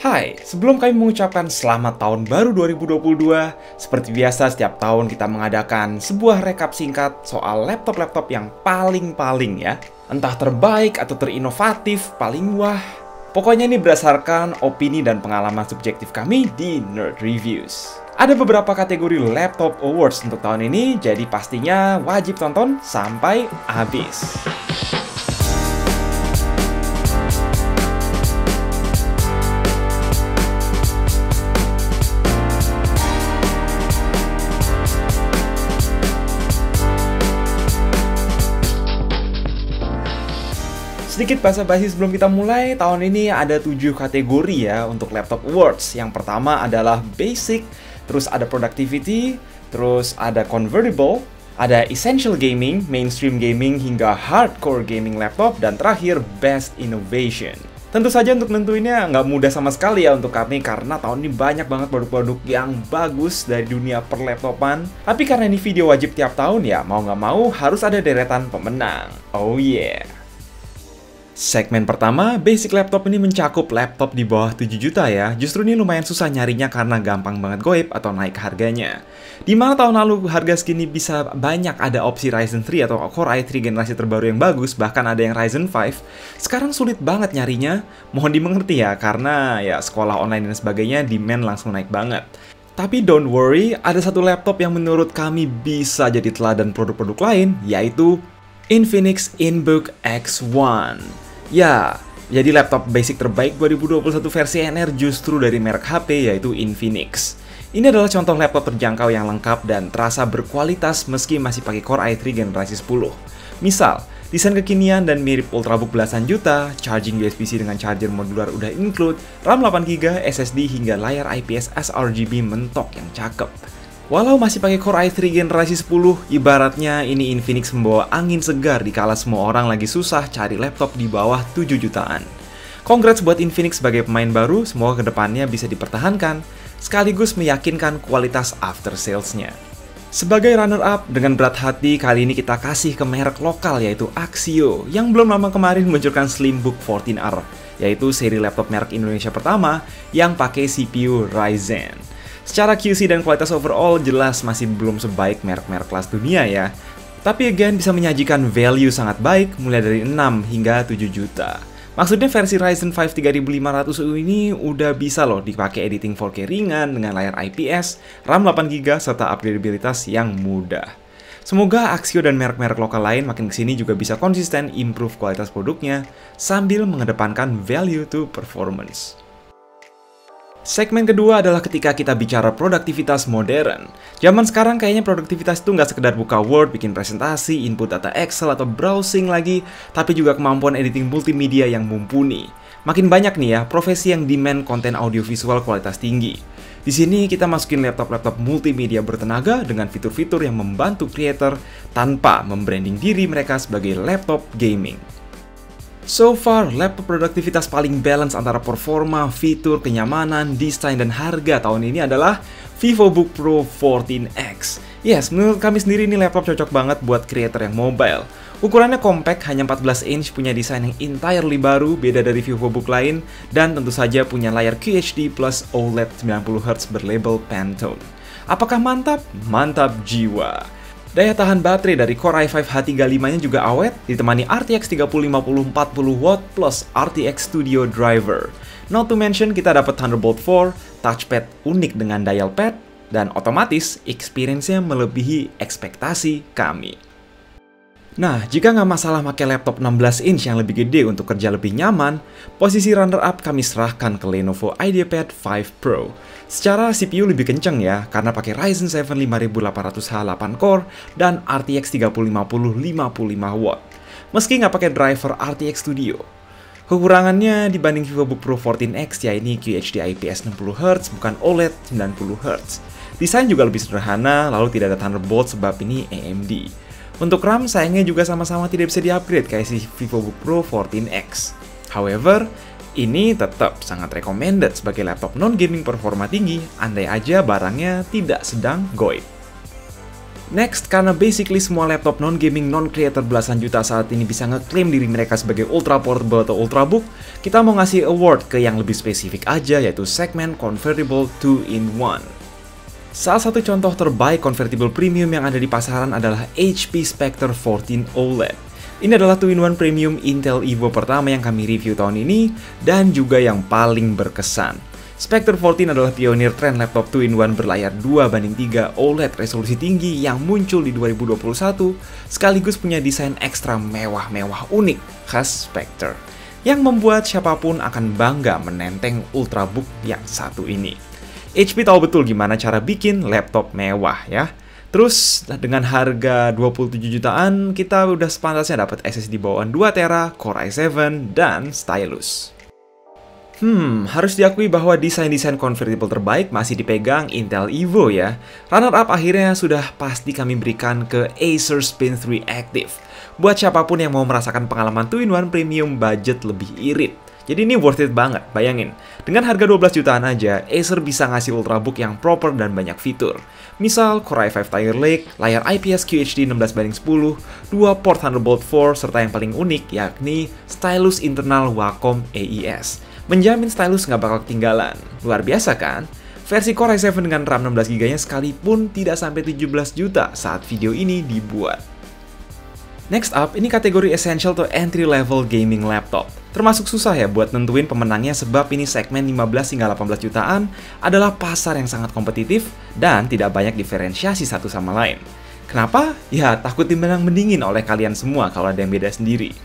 Hai, sebelum kami mengucapkan selamat tahun baru 2022, seperti biasa setiap tahun kita mengadakan sebuah rekap singkat soal laptop-laptop yang paling-paling ya. Entah terbaik atau terinovatif, paling wah. Pokoknya ini berdasarkan opini dan pengalaman subjektif kami di Nerd Reviews. Ada beberapa kategori laptop awards untuk tahun ini, jadi pastinya wajib tonton sampai habis. Sedikit basa-basi sebelum kita mulai, tahun ini ada 7 kategori ya untuk Laptop Awards. Yang pertama adalah Basic, terus ada Productivity, terus ada Convertible, ada Essential Gaming, Mainstream Gaming, hingga Hardcore Gaming Laptop, dan terakhir Best Innovation. Tentu saja untuk nentuinnya nggak mudah sama sekali ya untuk kami karena tahun ini banyak banget produk-produk yang bagus dari dunia perlaptopan. Tapi karena ini video wajib tiap tahun ya, mau nggak mau harus ada deretan pemenang. Oh yeah! Segmen pertama, Basic Laptop ini mencakup laptop di bawah 7 juta ya. Justru ini lumayan susah nyarinya karena gampang banget goib atau naik harganya. Dimana tahun lalu harga segini bisa banyak ada opsi Ryzen 3 atau Core i3 generasi terbaru yang bagus, bahkan ada yang Ryzen 5. Sekarang sulit banget nyarinya. Mohon dimengerti ya, karena ya sekolah online dan sebagainya demand langsung naik banget. Tapi don't worry, ada satu laptop yang menurut kami bisa jadi teladan produk-produk lain, yaitu Infinix InBook X1. Ya, jadi laptop basic terbaik 2021 versi NR justru dari merek HP yaitu Infinix. Ini adalah contoh laptop terjangkau yang lengkap dan terasa berkualitas meski masih pakai Core i3 generasi 10. Misal, desain kekinian dan mirip Ultrabook belasan juta, charging USB-C dengan charger modular udah include, RAM 8GB, SSD hingga layar IPS sRGB mentok yang cakep. Walau masih pakai Core i3 generasi 10, ibaratnya ini Infinix membawa angin segar dikala semua orang lagi susah cari laptop di bawah 7 jutaan. Congrats buat Infinix sebagai pemain baru, semoga kedepannya bisa dipertahankan, sekaligus meyakinkan kualitas after sales-nya. Sebagai runner-up, dengan berat hati kali ini kita kasih ke merek lokal yaitu Axio, yang belum lama kemarin meluncurkan Slimbook 14R, yaitu seri laptop merek Indonesia pertama yang pakai CPU Ryzen. Secara QC dan kualitas overall jelas masih belum sebaik merek-merek kelas dunia ya. Tapi again bisa menyajikan value sangat baik mulai dari 6 hingga 7 juta. Maksudnya versi Ryzen 5 3500U ini udah bisa loh dipakai editing 4K ringan dengan layar IPS, RAM 8GB serta upgradabilitas yang mudah. Semoga Axio dan merek-merek lokal lain makin kesini juga bisa konsisten improve kualitas produknya sambil mengedepankan value to performance. Segmen kedua adalah ketika kita bicara produktivitas modern. Zaman sekarang kayaknya produktivitas itu nggak sekedar buka Word, bikin presentasi, input data Excel, atau browsing lagi, tapi juga kemampuan editing multimedia yang mumpuni. Makin banyak nih ya, profesi yang demand konten audiovisual kualitas tinggi. Di sini kita masukin laptop-laptop multimedia bertenaga dengan fitur-fitur yang membantu creator tanpa membranding diri mereka sebagai laptop gaming. So far, laptop produktivitas paling balance antara performa, fitur, kenyamanan, desain, dan harga tahun ini adalah VivoBook Pro 14X. Yes, menurut kami sendiri ini laptop cocok banget buat creator yang mobile. Ukurannya compact, hanya 14 inch, punya desain yang entirely baru, beda dari VivoBook lain, dan tentu saja punya layar QHD plus OLED 90Hz berlabel Pantone. Apakah mantap? Mantap jiwa! Daya tahan baterai dari Core i5 H35-nya juga awet, ditemani RTX 3050 40W plus RTX Studio Driver. Not to mention kita dapat Thunderbolt 4, touchpad unik dengan dial pad, dan otomatis experience-nya melebihi ekspektasi kami. Nah, jika nggak masalah pakai laptop 16 inch yang lebih gede untuk kerja lebih nyaman, posisi runner-up kami serahkan ke Lenovo IdeaPad 5 Pro. Secara CPU lebih kenceng ya, karena pakai Ryzen 7 5800H 8 core dan RTX 3050 55W. Meski nggak pakai driver RTX Studio. Kekurangannya dibanding VivoBook Pro 14X ya ini QHD IPS 60Hz bukan OLED 90Hz. Desain juga lebih sederhana, lalu tidak ada Thunderbolt sebab ini AMD. Untuk RAM sayangnya juga sama-sama tidak bisa di-upgrade kayak si VivoBook Pro 14X. However, ini tetap sangat recommended sebagai laptop non-gaming performa tinggi, andai aja barangnya tidak sedang goib. Next, karena basically semua laptop non-gaming, non-creator belasan juta saat ini bisa ngeklaim diri mereka sebagai ultra portable atau ultrabook, kita mau ngasih award ke yang lebih spesifik aja, yaitu segmen Convertible 2-in-1. Salah satu contoh terbaik convertible premium yang ada di pasaran adalah HP Spectre 14 OLED. Ini adalah 2-in-1 premium Intel Evo pertama yang kami review tahun ini, dan juga yang paling berkesan. Spectre 14 adalah pionir tren laptop 2-in-1 berlayar 2:3 OLED resolusi tinggi yang muncul di 2021, sekaligus punya desain ekstra mewah-mewah unik khas Spectre, yang membuat siapapun akan bangga menenteng ultrabook yang satu ini. HP tahu betul gimana cara bikin laptop mewah ya. Terus dengan harga 27 jutaan, kita udah sepantasnya dapat SSD bawaan 2TB, Core i7, dan stylus. Harus diakui bahwa desain-desain convertible terbaik masih dipegang Intel Evo ya. Runner-up akhirnya sudah pasti kami berikan ke Acer Spin 3 Active. Buat siapapun yang mau merasakan pengalaman 2-in-1 premium budget lebih irit. Jadi ini worth it banget, bayangin. Dengan harga 12 jutaan aja, Acer bisa ngasih ultrabook yang proper dan banyak fitur. Misal Core i5 Tiger Lake, layar IPS QHD 16:10, 2 port Thunderbolt 4, serta yang paling unik yakni stylus internal Wacom AES. Menjamin stylus nggak bakal ketinggalan. Luar biasa kan? Versi Core i7 dengan RAM 16GB sekalipun tidak sampai 17 juta saat video ini dibuat. Next up, ini kategori essential to entry level gaming laptop. Termasuk susah ya buat nentuin pemenangnya sebab ini segmen 15 hingga 18 jutaan adalah pasar yang sangat kompetitif dan tidak banyak diferensiasi satu sama lain. Kenapa? Ya takut dimenang mendingin oleh kalian semua kalau ada yang beda sendiri.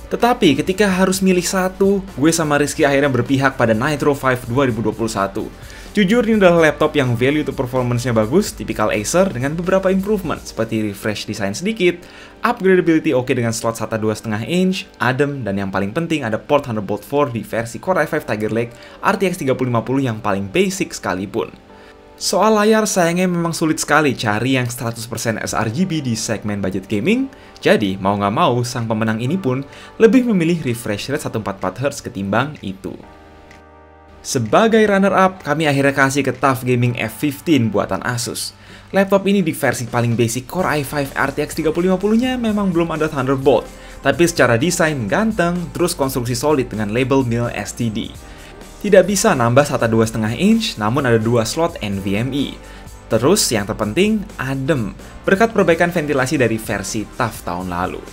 Tetapi ketika harus milih satu, gue sama Rizky akhirnya berpihak pada Nitro 5 2021. Jujur ini adalah laptop yang value to performance-nya bagus, tipikal Acer dengan beberapa improvement seperti refresh desain sedikit, upgradability oke dengan slot SATA 2,5 inch, adem, dan yang paling penting ada port Thunderbolt 4 di versi Core i5 Tiger Lake RTX 3050 yang paling basic sekalipun. Soal layar, sayangnya memang sulit sekali cari yang 100% sRGB di segmen budget gaming, jadi mau nggak mau sang pemenang ini pun lebih memilih refresh rate 144Hz ketimbang itu. Sebagai runner-up, kami akhirnya kasih ke TUF Gaming F15 buatan Asus. Laptop ini di versi paling basic Core i5 RTX 3050-nya memang belum ada Thunderbolt, tapi secara desain ganteng, terus konstruksi solid dengan label mil STD. Tidak bisa nambah SATA 2,5 inch, namun ada 2 slot NVMe. Terus yang terpenting, adem, berkat perbaikan ventilasi dari versi TUF tahun lalu.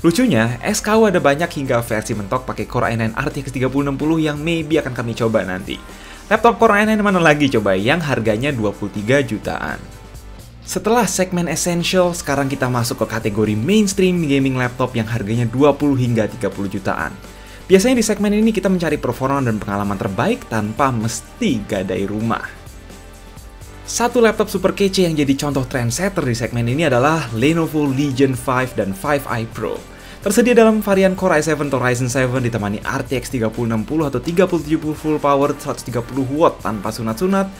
Lucunya, SKU ada banyak hingga versi mentok pakai Core i9 RTX 3060 yang maybe akan kami coba nanti. Laptop Core i9 mana lagi coba yang harganya 23 jutaan. Setelah segmen essential, sekarang kita masuk ke kategori mainstream gaming laptop yang harganya 20 hingga 30 jutaan. Biasanya di segmen ini kita mencari performa dan pengalaman terbaik tanpa mesti gadai rumah. Satu laptop super kece yang jadi contoh trendsetter di segmen ini adalah Lenovo Legion 5 dan 5i Pro. Tersedia dalam varian Core i7 atau Ryzen 7 ditemani RTX 3060 atau 3070 full power 130W tanpa sunat-sunat.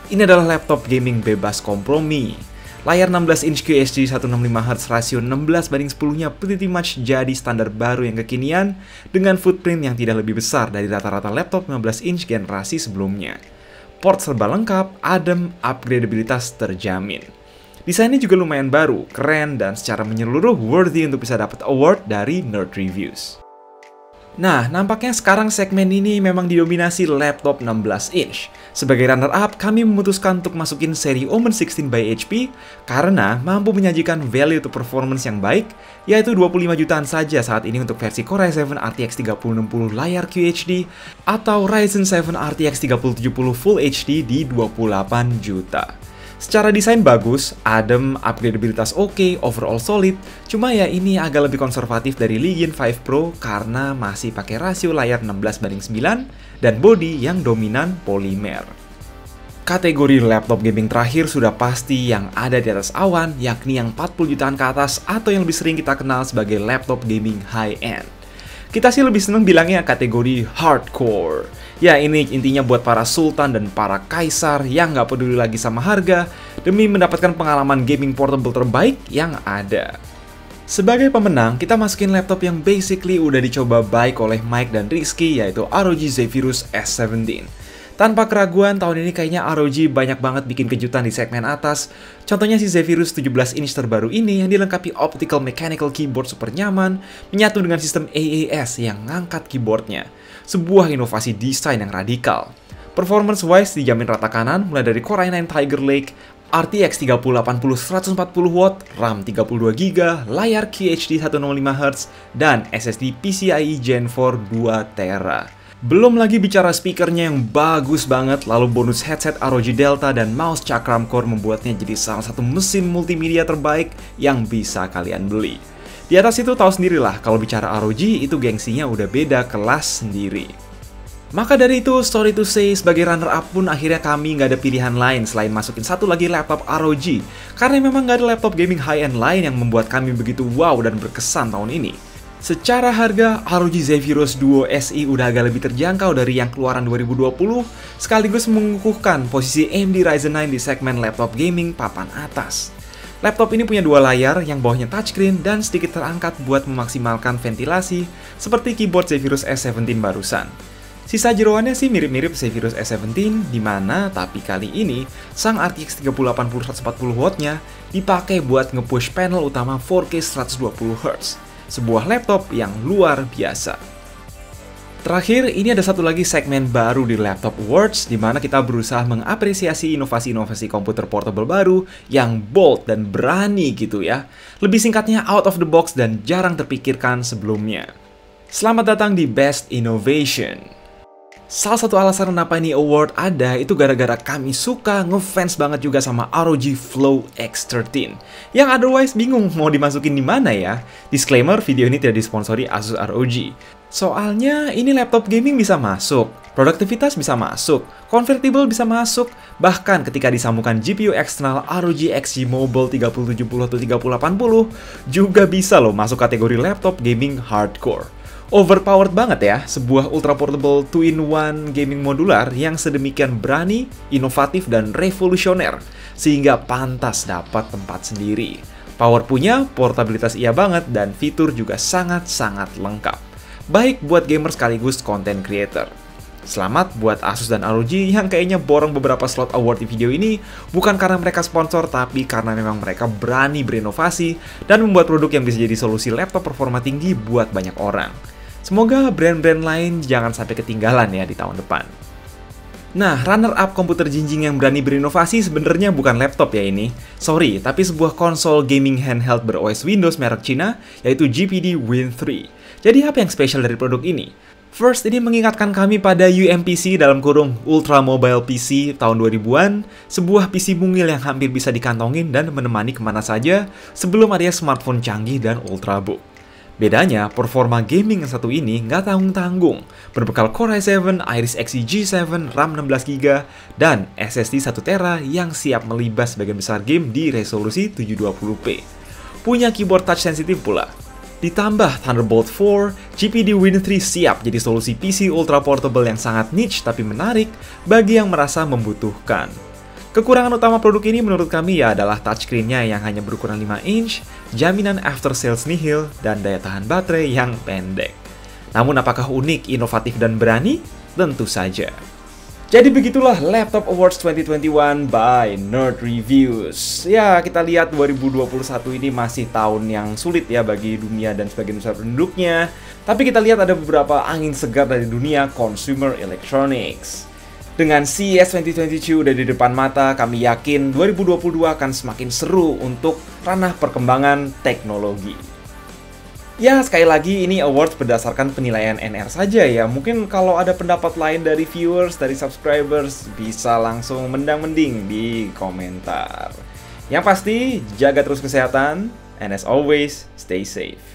Ini adalah laptop gaming bebas kompromi. Layar 16 inch QHD 165Hz rasio 16:10-nya pretty much jadi standar baru yang kekinian dengan footprint yang tidak lebih besar dari rata-rata laptop 15 inch generasi sebelumnya. Port serba lengkap, adem, upgradabilitas terjamin. Desainnya juga lumayan baru, keren, dan secara menyeluruh worthy untuk bisa dapat award dari Nerd Reviews. Nah, nampaknya sekarang segmen ini memang didominasi laptop 16 inch. Sebagai runner-up, kami memutuskan untuk masukin seri Omen 16 by HP karena mampu menyajikan value to performance yang baik, yaitu 25 jutaan saja saat ini untuk versi Core i7 RTX 3060 layar QHD atau Ryzen 7 RTX 3070 Full HD di 28 juta. Secara desain bagus, adem, upgradabilitas oke, overall solid, cuma ya ini agak lebih konservatif dari Legion 5 Pro karena masih pakai rasio layar 16:9 dan bodi yang dominan polimer. Kategori laptop gaming terakhir sudah pasti yang ada di atas awan, yakni yang 40 jutaan ke atas atau yang lebih sering kita kenal sebagai laptop gaming high-end. Kita sih lebih seneng bilangnya kategori hardcore. Ya ini intinya buat para sultan dan para kaisar yang nggak peduli lagi sama harga demi mendapatkan pengalaman gaming portable terbaik yang ada. Sebagai pemenang, kita masukin laptop yang basically udah dicoba baik oleh Mike dan Rizky, yaitu ROG Zephyrus S17. Tanpa keraguan, tahun ini kayaknya ROG banyak banget bikin kejutan di segmen atas. Contohnya si Zephyrus 17 inch terbaru ini yang dilengkapi optical mechanical keyboard super nyaman, menyatu dengan sistem AAS yang ngangkat keyboardnya. Sebuah inovasi desain yang radikal. Performance-wise dijamin rata kanan mulai dari Core i9 Tiger Lake, RTX 3080 140W, RAM 32GB, layar QHD 105Hz, dan SSD PCIe Gen 4 2TB. Belum lagi bicara speakernya yang bagus banget, lalu bonus headset ROG Delta dan mouse Cakram Core membuatnya jadi salah satu mesin multimedia terbaik yang bisa kalian beli. Di atas itu tahu sendirilah, kalau bicara ROG itu gengsinya udah beda kelas sendiri. Maka dari itu, sorry to say, sebagai runner-up pun akhirnya kami nggak ada pilihan lain selain masukin satu lagi laptop ROG. Karena memang nggak ada laptop gaming high-end lain yang membuat kami begitu wow dan berkesan tahun ini. Secara harga, ROG Zephyrus Duo SE udah agak lebih terjangkau dari yang keluaran 2020, sekaligus mengukuhkan posisi AMD Ryzen 9 di segmen laptop gaming papan atas. Laptop ini punya dua layar yang bawahnya touchscreen dan sedikit terangkat buat memaksimalkan ventilasi, seperti keyboard Zephyrus S17 barusan. Sisa jeroannya sih mirip-mirip Zephyrus S17, dimana tapi kali ini sang RTX 3080 140W-nya dipakai buat nge-push panel utama 4K 120Hz. Sebuah laptop yang luar biasa. Terakhir, ini ada satu lagi segmen baru di Laptop Awards, di mana kita berusaha mengapresiasi inovasi-inovasi komputer portable baru yang bold dan berani gitu ya. Lebih singkatnya out of the box dan jarang terpikirkan sebelumnya. Selamat datang di Best Innovation. Salah satu alasan kenapa ini award ada itu gara-gara kami suka ngefans banget juga sama ROG Flow X13 yang otherwise bingung mau dimasukin di mana ya. Disclaimer, video ini tidak disponsori Asus ROG. Soalnya ini laptop gaming bisa masuk, produktivitas bisa masuk, convertible bisa masuk, bahkan ketika disambungkan GPU eksternal ROG XG Mobile 3070 atau 3080 juga bisa loh masuk kategori laptop gaming hardcore. Overpowered banget ya, sebuah ultra portable 2-in-1 gaming modular yang sedemikian berani, inovatif, dan revolusioner, sehingga pantas dapat tempat sendiri. Power punya, portabilitas iya banget, dan fitur juga sangat-sangat lengkap. Baik buat gamer sekaligus content creator. Selamat buat Asus dan ROG yang kayaknya borong beberapa slot award di video ini, bukan karena mereka sponsor, tapi karena memang mereka berani berinovasi dan membuat produk yang bisa jadi solusi laptop performa tinggi buat banyak orang. Semoga brand-brand lain jangan sampai ketinggalan ya di tahun depan. Nah, runner-up komputer jinjing yang berani berinovasi sebenarnya bukan laptop ya ini. Sorry, tapi sebuah konsol gaming handheld ber-OS Windows merek Cina, yaitu GPD Win 3. Jadi apa yang spesial dari produk ini? First, ini mengingatkan kami pada UMPC dalam kurung Ultra Mobile PC tahun 2000-an, sebuah PC mungil yang hampir bisa dikantongin dan menemani kemana saja sebelum adanya smartphone canggih dan ultrabook. Bedanya, performa gaming yang satu ini nggak tanggung-tanggung, berbekal Core i7, Iris Xe G7, RAM 16GB, dan SSD 1TB yang siap melibas sebagian besar game di resolusi 720p. Punya keyboard touch sensitif pula. Ditambah Thunderbolt 4, GPD Win 3 siap jadi solusi PC ultra portable yang sangat niche tapi menarik bagi yang merasa membutuhkan. Kekurangan utama produk ini menurut kami ya adalah touchscreen-nya yang hanya berukuran 5 inch, jaminan after sales nihil, dan daya tahan baterai yang pendek. Namun apakah unik, inovatif, dan berani? Tentu saja. Jadi begitulah Laptop Awards 2021 by Nerd Reviews. Ya, kita lihat 2021 ini masih tahun yang sulit ya bagi dunia dan sebagian besar penduduknya. Tapi kita lihat ada beberapa angin segar dari dunia consumer electronics. Dengan CES 2022 udah di depan mata, kami yakin 2022 akan semakin seru untuk ranah perkembangan teknologi. Ya, sekali lagi ini awards berdasarkan penilaian NR saja ya. Mungkin kalau ada pendapat lain dari viewers, dari subscribers, bisa langsung mendang-mending di komentar. Yang pasti, jaga terus kesehatan, and as always, stay safe.